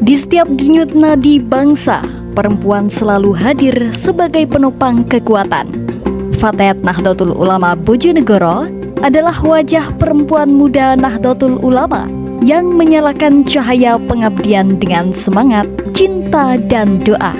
Di setiap denyut nadi bangsa, perempuan selalu hadir sebagai penopang kekuatan. Fatayat Nahdlatul Ulama Bojonegoro adalah wajah perempuan muda Nahdlatul Ulama yang menyalakan cahaya pengabdian dengan semangat, cinta, dan doa.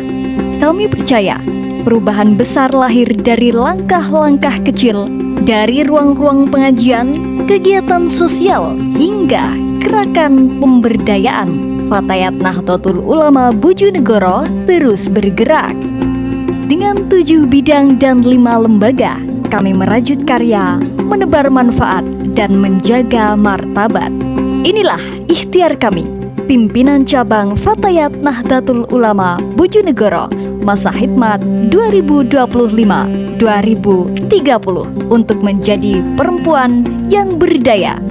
Kami percaya perubahan besar lahir dari langkah-langkah kecil, dari ruang-ruang pengajian, kegiatan sosial, hingga gerakan pemberdayaan. Fatayat Nahdlatul Ulama Bojonegoro terus bergerak. Dengan 7 bidang dan 5 lembaga, kami merajut karya, menebar manfaat, dan menjaga martabat. Inilah ikhtiar kami, pimpinan cabang Fatayat Nahdlatul Ulama Bojonegoro, masa khidmat 2025-2030 untuk menjadi perempuan yang berdaya,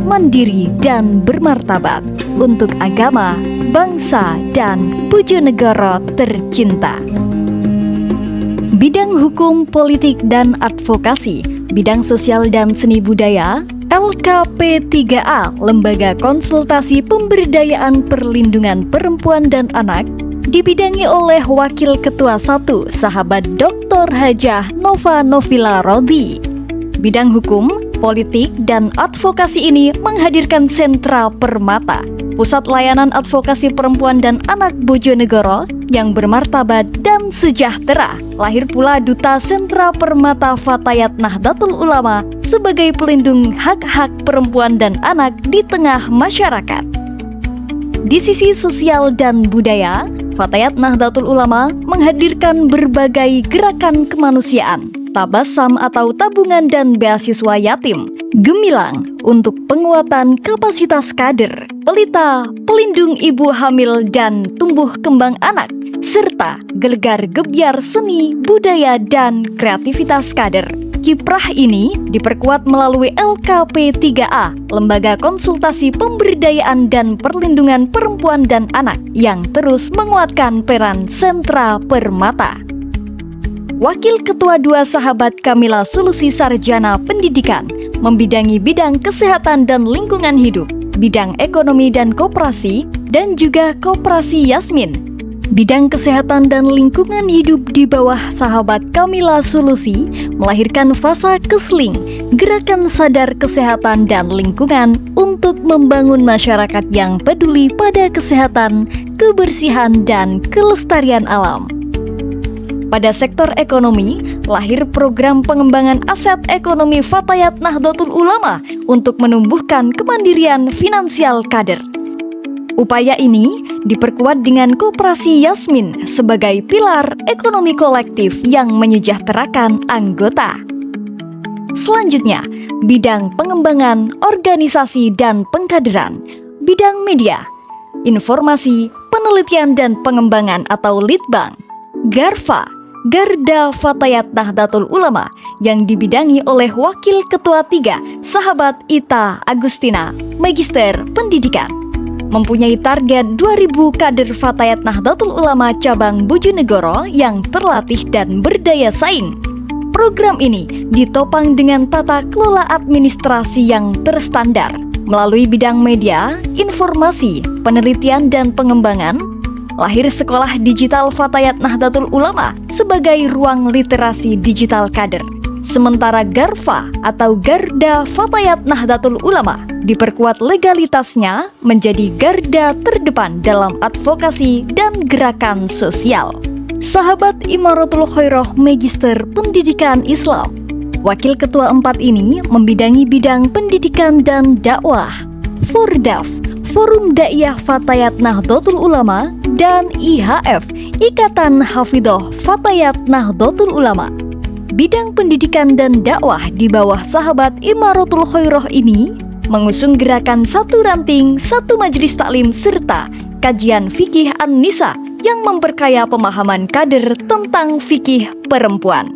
mandiri, dan bermartabat untuk agama, bangsa, dan Bojonegoro tercinta. Bidang hukum, politik, dan advokasi, bidang sosial dan seni budaya, LKP3A, Lembaga Konsultasi Pemberdayaan Perlindungan Perempuan dan Anak, dibidangi oleh Wakil Ketua 1, Sahabat Dr. Hajah Nova Novila Rodi. Bidang hukum, politik, dan advokasi ini menghadirkan sentra Permata, Pusat Layanan Advokasi Perempuan dan Anak Bojonegoro yang bermartabat dan sejahtera. Lahir pula Duta Sentra Permata Fatayat Nahdlatul Ulama sebagai pelindung hak-hak perempuan dan anak di tengah masyarakat. Di sisi sosial dan budaya, Fatayat Nahdlatul Ulama menghadirkan berbagai gerakan kemanusiaan, Tabasam atau tabungan dan beasiswa yatim, Gemilang untuk penguatan kapasitas kader, Pelita pelindung ibu hamil dan tumbuh kembang anak, serta Gelegar Gebyar Seni, Budaya, dan Kreativitas Kader. Kiprah ini diperkuat melalui LKP3A, Lembaga Konsultasi Pemberdayaan dan Perlindungan Perempuan dan Anak, yang terus menguatkan peran sentra Permata. Wakil Ketua 2 Sahabat Kamila Sulusi Sarjana Pendidikan membidangi bidang kesehatan dan lingkungan hidup, bidang ekonomi dan koperasi, dan juga koperasi Yasmin. Bidang kesehatan dan lingkungan hidup di bawah Sahabat Kamila Sulusi melahirkan Fasa Kesling, gerakan sadar kesehatan dan lingkungan untuk membangun masyarakat yang peduli pada kesehatan, kebersihan, dan kelestarian alam. Pada sektor ekonomi, lahir program pengembangan aset ekonomi Fatayat Nahdlatul Ulama untuk menumbuhkan kemandirian finansial kader. Upaya ini diperkuat dengan koperasi Yasmin sebagai pilar ekonomi kolektif yang menyejahterakan anggota. Selanjutnya, bidang pengembangan organisasi dan pengkaderan, bidang media, informasi, penelitian dan pengembangan atau Litbang, Garfa, Garda Fatayat Nahdlatul Ulama yang dibidangi oleh Wakil Ketua 3 Sahabat Ita Agustina, Magister Pendidikan. Mempunyai target 2000 kader Fatayat Nahdlatul Ulama cabang Bojonegoro yang terlatih dan berdaya saing. Program ini ditopang dengan tata kelola administrasi yang terstandar melalui bidang media, informasi, penelitian, dan pengembangan. Lahir Sekolah Digital Fatayat Nahdlatul Ulama sebagai ruang literasi digital kader. Sementara Garfa atau Garda Fatayat Nahdlatul Ulama diperkuat legalitasnya menjadi garda terdepan dalam advokasi dan gerakan sosial. Sahabat Imaratul Khairoh Magister Pendidikan Islam. Wakil Ketua 4 ini membidangi bidang pendidikan dan dakwah, Fordaf, Forum Daiyah Fatayat Nahdlatul Ulama, dan IHF, Ikatan Hafidhoh Fatayat Nahdlatul Ulama. Bidang pendidikan dan dakwah di bawah Sahabat Imaratul Khairoh ini mengusung gerakan satu ranting, satu majelis taklim, serta kajian fikih An-Nisa yang memperkaya pemahaman kader tentang fikih perempuan.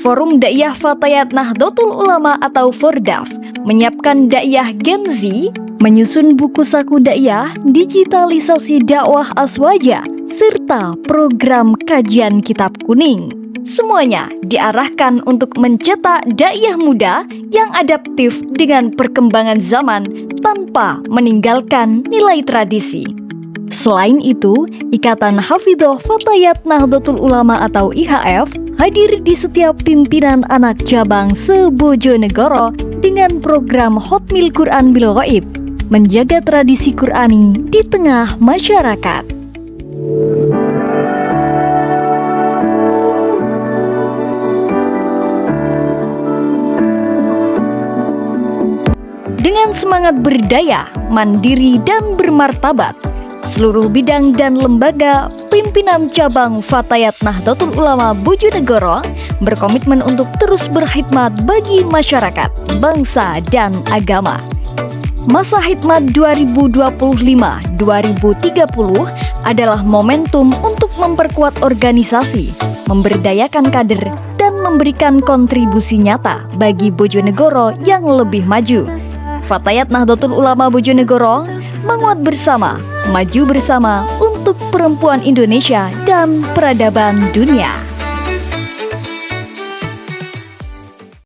Forum Daiyah Fatayat Nahdlatul Ulama atau Fordaf menyiapkan daiyah Gen Z, menyusun buku saku daiyah, digitalisasi dakwah aswaja, serta program kajian kitab kuning. Semuanya diarahkan untuk mencetak daiyah muda yang adaptif dengan perkembangan zaman tanpa meninggalkan nilai tradisi. Selain itu, Ikatan Hafidhoh Fatayat Nahdlatul Ulama atau IHF hadir di setiap pimpinan anak cabang se-Bojonegoro dengan program Hotmil Quran Bil Ghaib, menjaga tradisi Qurani di tengah masyarakat. Dengan semangat berdaya, mandiri, dan bermartabat, seluruh bidang dan lembaga pimpinan cabang Fatayat Nahdlatul Ulama Bojonegoro berkomitmen untuk terus berkhidmat bagi masyarakat, bangsa, dan agama. Masa khidmat 2025-2030 adalah momentum untuk memperkuat organisasi, memberdayakan kader, dan memberikan kontribusi nyata bagi Bojonegoro yang lebih maju. Fatayat Nahdlatul Ulama Bojonegoro menguat bersama, maju bersama untuk perempuan Indonesia dan peradaban dunia.